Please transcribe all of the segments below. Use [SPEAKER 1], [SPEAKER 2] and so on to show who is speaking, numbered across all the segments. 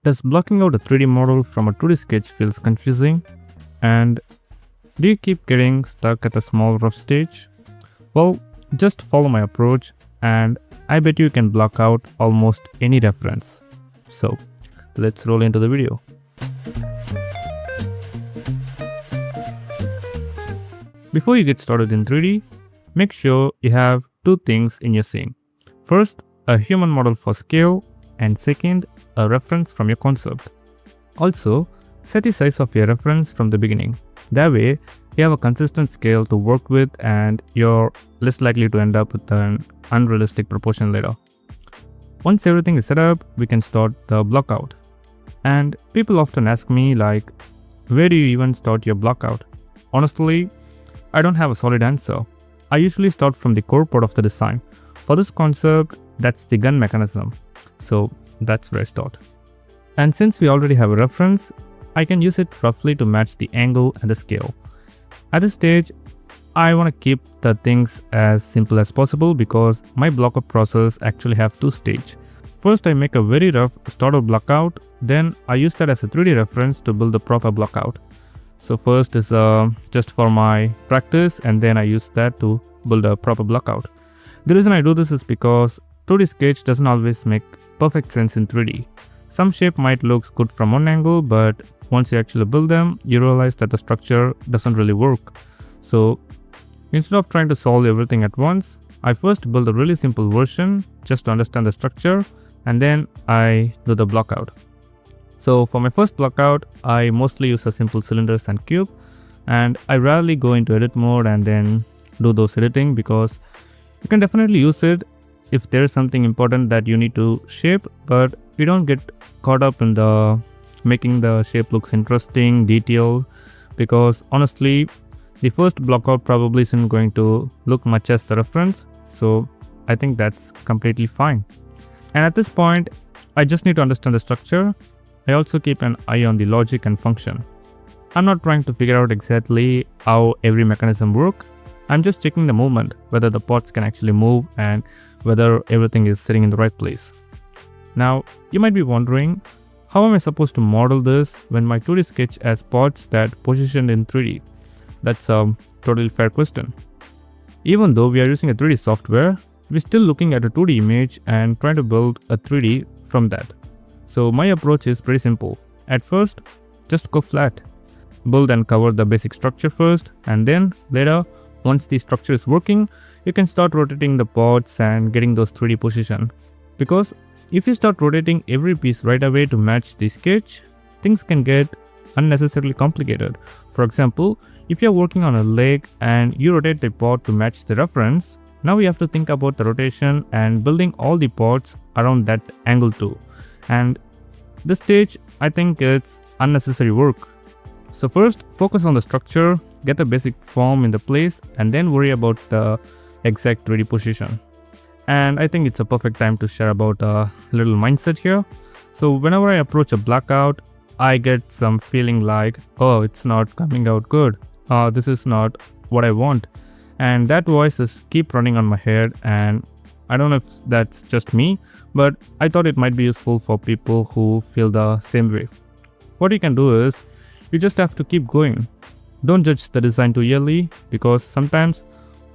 [SPEAKER 1] Does blocking out a 3D model from a 2D sketch feels confusing? And do you keep getting stuck at a small rough stage? Well, just follow my approach and I bet you can block out almost any reference. So let's roll into the video. Before you get started in 3D, make sure you have two things in your scene. First, a human model for scale, and second, a reference from your concept. Also, set the size of your reference from the beginning. That way, you have a consistent scale to work with and you're less likely to end up with an unrealistic proportion later. Once everything is set up, we can start the blockout. And people often ask me like, where do you even start your blockout? Honestly, I don't have a solid answer. I usually start from the core part of the design. For this concept, that's the gun mechanism. So that's where I start. And since we already have a reference, I can use it roughly to match the angle and the scale. At this stage, I want to keep the things as simple as possible because my blockout process actually have two stages. First, I make a very rough starter blockout, then I use that as a 3D reference to build the proper blockout. So first is just for my practice and then I use that to build a proper blockout. The reason I do this is because 2D sketch doesn't always make perfect sense in 3D. Some shape might look good from one angle, but once you actually build them, you realize that the structure doesn't really work. So instead of trying to solve everything at once, I first build a really simple version just to understand the structure and then I do the blockout. So for my first blockout, I mostly use a simple cylinders and cube and I rarely go into edit mode and then do those editing because you can definitely use it if there is something important that you need to shape, but you don't get caught up in the making the shape looks interesting, detailed, because honestly, the first blockout probably isn't going to look much as the reference, so I think that's completely fine. And at this point, I just need to understand the structure. I also keep an eye on the logic and function. I'm not trying to figure out exactly how every mechanism works. I'm just checking the movement, whether the parts can actually move and whether everything is sitting in the right place. Now, you might be wondering, how am I supposed to model this when my 2D sketch has parts that positioned in 3D? That's a totally fair question. Even though we are using a 3D software, we're still looking at a 2D image and trying to build a 3D from that. So my approach is pretty simple. At first, just go flat. Build and cover the basic structure first, and then later, once the structure is working, you can start rotating the parts and getting those 3D position. Because if you start rotating every piece right away to match the sketch, things can get unnecessarily complicated. For example, if you're working on a leg and you rotate the part to match the reference, now you have to think about the rotation and building all the parts around that angle too. And this stage, I think it's unnecessary work. So first, focus on the structure, get the basic form in the place, and then worry about the exact 3D position. And I think it's a perfect time to share about a little mindset here. So whenever I approach a blackout, I get some feeling like, oh, it's not coming out good. This is not what I want. And that voice is keep running on my head, and I don't know if that's just me, but I thought it might be useful for people who feel the same way. What you can do is, you just have to keep going. Don't judge the design too early, because sometimes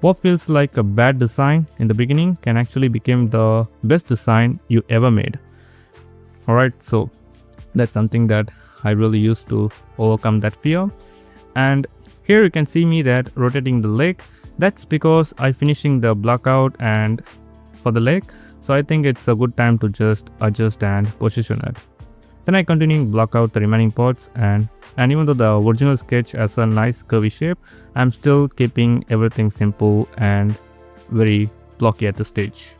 [SPEAKER 1] what feels like a bad design in the beginning can actually become the best design you ever made. Alright, so that's something that I really used to overcome that fear. And here you can see me that rotating the leg, that's because I'm finishing the blockout and for the leg, so I think it's a good time to just adjust and position it. Then I continue to block out the remaining parts, and even though the original sketch has a nice curvy shape, I'm still keeping everything simple and very blocky at the stage.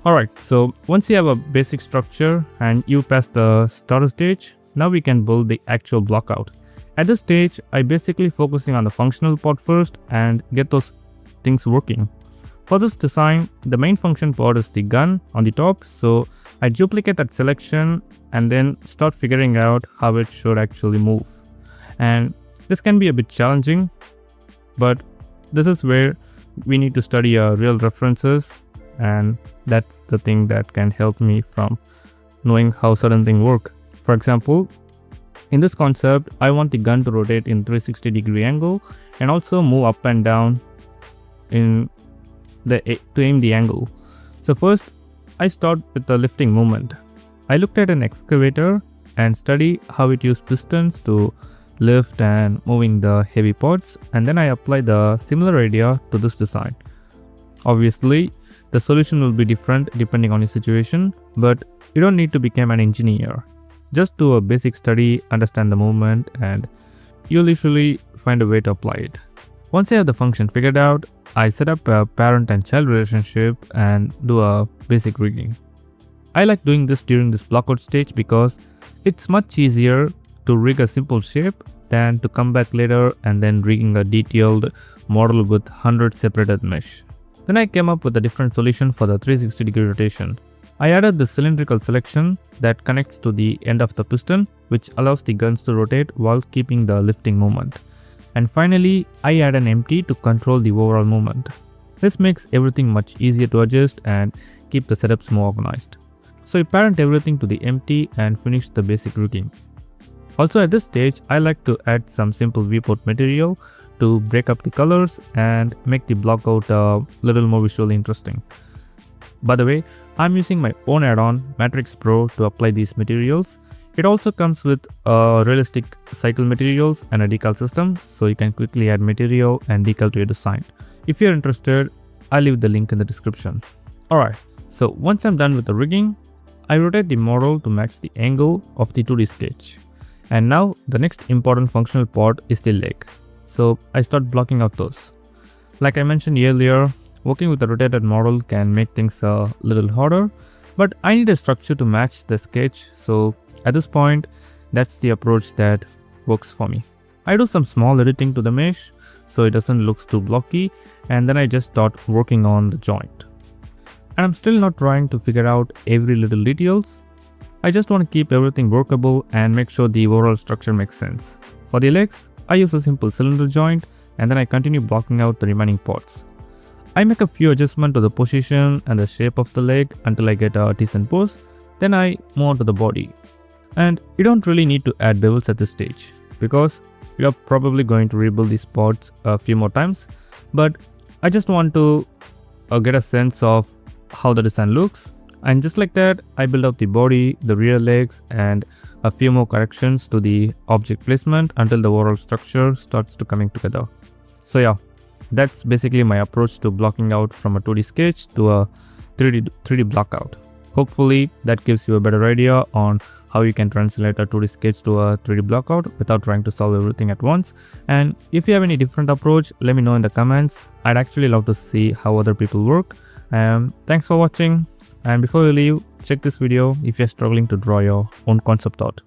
[SPEAKER 1] Alright, so once you have a basic structure and you pass the starter stage, now we can build the actual blockout. At this stage, I basically focusing on the functional part first and get those things working. For this design, the main function part is the gun on the top, so I duplicate that selection and then start figuring out how it should actually move. And this can be a bit challenging, but this is where we need to study real references, and that's the thing that can help me from knowing how certain things work. For example, in this concept, I want the gun to rotate in 360-degree angle and also move up and down to aim the angle. So first, I start with the lifting movement. I looked at an excavator and study how it used pistons to lift and moving the heavy parts, and then I apply the similar idea to this design. Obviously, the solution will be different depending on your situation, but you don't need to become an engineer. Just do a basic study, understand the movement, and you'll usually find a way to apply it. Once I have the function figured out, I set up a parent and child relationship and do a basic rigging. I like doing this during this blockout stage because it's much easier to rig a simple shape than to come back later and then rigging a detailed model with 100 separated mesh. Then I came up with a different solution for the 360-degree rotation. I added the cylindrical selection that connects to the end of the piston, which allows the guns to rotate while keeping the lifting moment. And finally, I add an empty to control the overall movement. This makes everything much easier to adjust and keep the setups more organized. So I parent everything to the empty and finish the basic rigging. Also at this stage, I like to add some simple viewport material to break up the colors and make the blockout a little more visually interesting. By the way, I'm using my own add-on MatricX Pro to apply these materials. It also comes with realistic cycle materials and a decal system, so you can quickly add material and decal to your design. If you're interested, I'll leave the link in the description. Alright, so once I'm done with the rigging, I rotate the model to match the angle of the 2D sketch. And now the next important functional part is the leg. So I start blocking out those. Like I mentioned earlier, working with a rotated model can make things a little harder, but I need a structure to match the sketch, so at this point, that's the approach that works for me. I do some small editing to the mesh so it doesn't look too blocky, and then I just start working on the joint. And I'm still not trying to figure out every little details. I just want to keep everything workable and make sure the overall structure makes sense. For the legs, I use a simple cylinder joint and then I continue blocking out the remaining parts. I make a few adjustments to the position and the shape of the leg until I get a decent pose, then I move on to the body. And you don't really need to add bevels at this stage because you're probably going to rebuild these parts a few more times, but I just want to get a sense of how the design looks. And just like that, I build out the body, the rear legs, and a few more corrections to the object placement until the overall structure starts to coming together. So yeah, that's basically my approach to blocking out from a 2D sketch to a 3D blockout. Hopefully that gives you a better idea on how you can translate a 2D sketch to a 3D blockout without trying to solve everything at once. And if you have any different approach, let me know in the comments. I'd actually love to see how other people work. Thanks for watching. And before you leave, check this video if you're struggling to draw your own concept art.